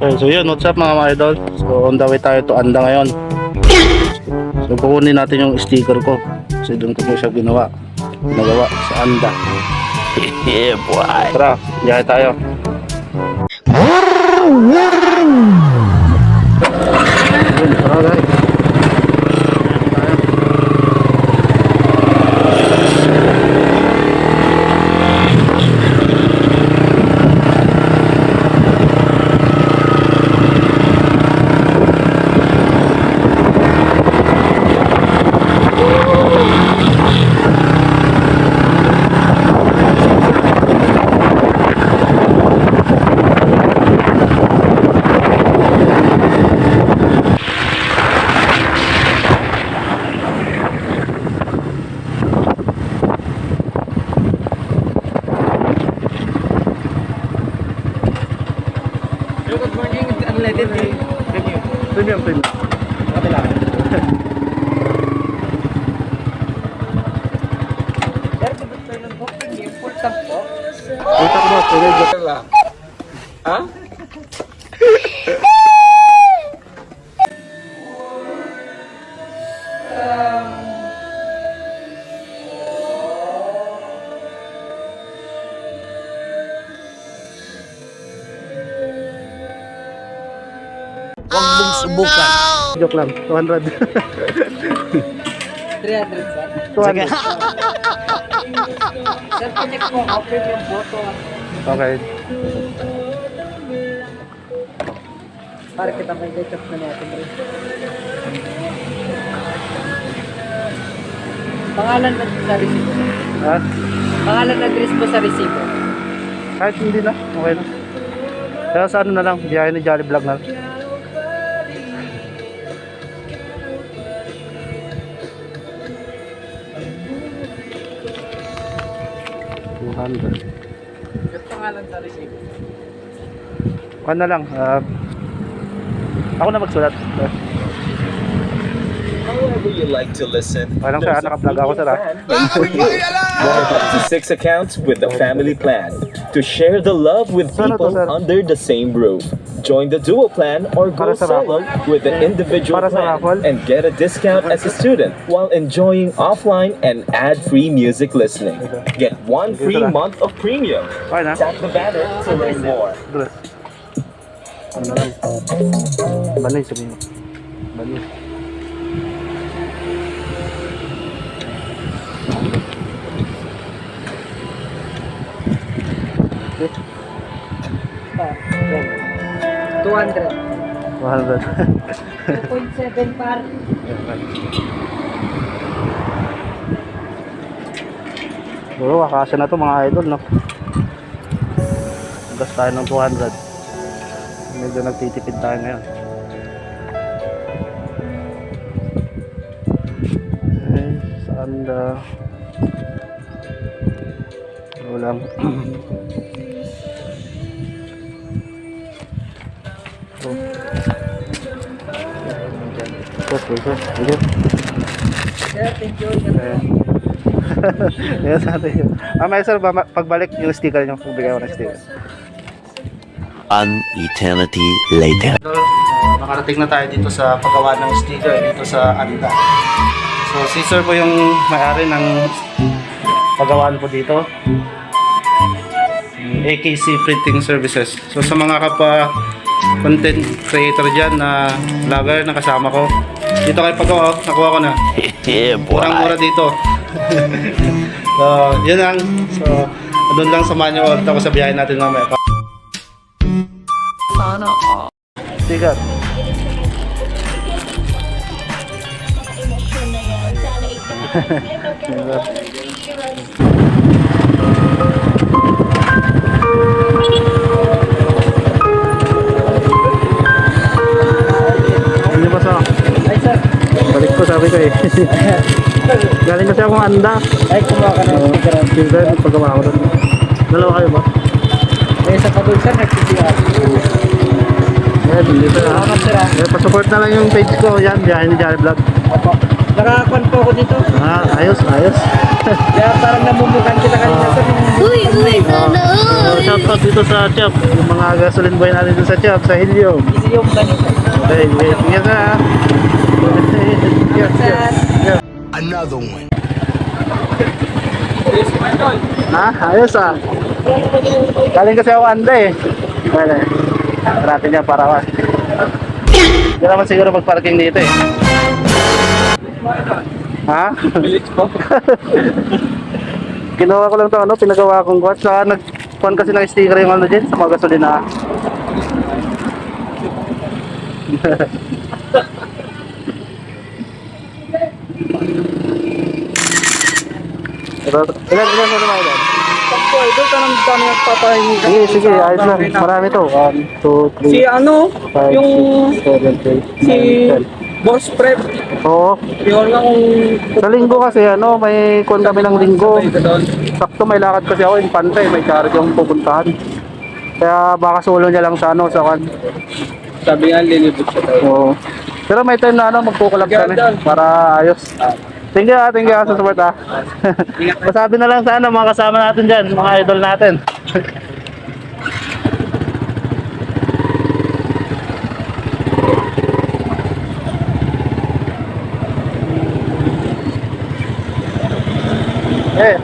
Okay, so yun, what's up mga idol? So on the way tayo to Anda ngayon. So kukunin natin yung sticker ko. Kasi doon ko po siya nagawa sa Anda. Yeah boy. Tara, biyahe tayo. Yun, tara guys. Good morning, unleaded premium. Okay lang. Sir, good turn po, premium, full tank po. Punta ko ba? Pwede ba? Ha? Huwag mong subukan. Joke lang, 200. 300 sir. 200. Sir, check po ako, premium po to. Okay. Para kita may ketchup na natin rin. Pangalan na sa resibo. Ha? Pangalan na address po sa resibo. Kahit hindi na, okay na. Kaya sa ano na lang, biyahe ni Jolly Vlog na lang. Yung pangalan sa resibo. Ano na lang, ako na magsulat. However you like to listen, Parang there's kaya a naka-vlog ako, sir, premium plan for you. Log up to 6 accounts with the family plan to share the love with Sana to, people sir? under the same roof. Join the dual plan or go Para sa solo with the individual Para sa plan raffle? and get a discount as a student while enjoying offline and ad-free music listening. Get 1 free sir. month of premium. Okay na? Tap the banner to learn more. Dress. Ano na lang. Banoy, sabihin mo. Banoy. Pa, 200. 200. 2.7 par. Bro, kakasya na to mga idol, no? Gas tayo ng 200. Medyo nagtitipid tayo ngayon. Okay, saan na? Walang. Oh. Sir. Sir, thank you. Ayan sa atin. May sir, pagbalik yung sticker nyo, pagbigay ko ng sticker. An eternity later. Nakarating na tayo dito sa paggawa ng sticker dito sa Anda. So si sir po yung may-ari ng paggawaan po dito, AKC Printing Services. So sa mga content creator dyan na vlogger na kasama ko, dito kayo paggawa, nakuha ko na. Yeah, boy. Murang-mura dito. So yun lang. So doon lang samahan nyo ulit ako sa biyahe natin mamaya. Sana all. Sticker. Hindi ba sa? Ay, sir. Balik ko, sabi ko eh. Galing kasi akong Anda. Ay, kumuha ka ng sticker. Sticker, paggawa ko doon. Dalawa kayo ba? Ay, sa kabul, sir, nag-CCR. Eh, dito na. Salamat, sir. Eh, pasupport na lang yung page ko. Yan, biyahe ni Jolly Vlog. Opo. Nakakuan po ako dito. Ayos. Kaya parang namumukan kita kanina sir. So, shoutout dito sa Chop. Yung mga gasoline boy natin dito sa Chop, sa Helium. Easy yung kanina. Okay, ingat na. Yeah. Another one. Ayos ah. Galing kasi ako anda eh. Well, natin niya para ka. Hindi naman siguro mag-parking dito eh. Ha? Ginawa ko lang to ano, pinagawa kong kwan. Saka nag-kwan kasi ng sticker yung ano dyan sa mga gasolina. Ilan mo naman ilan? Sakto, idol ka nang dami nagpapahingi ka. Sige, ayos lang. Marami to. 1, 2, 3, Si ano, 5, yung 6, 7, 8, si 9, 10. Boss Prep. Oo. Yun lang kung Sa linggo kasi ano, may kwan kami ng linggo. sabay ka doon. Sakto may lakad kasi ako, infante, may charity akong pupuntahan. Kaya baka solo niya lang sa ano, sa kwan. Sabi nga, lilibot siya daw. Oo. Pero may time na ano, magkukulab kami para ayos. Thank you sa support ah. Masabi na lang sa ano, mga kasama natin dyan, mga idol natin. Eh,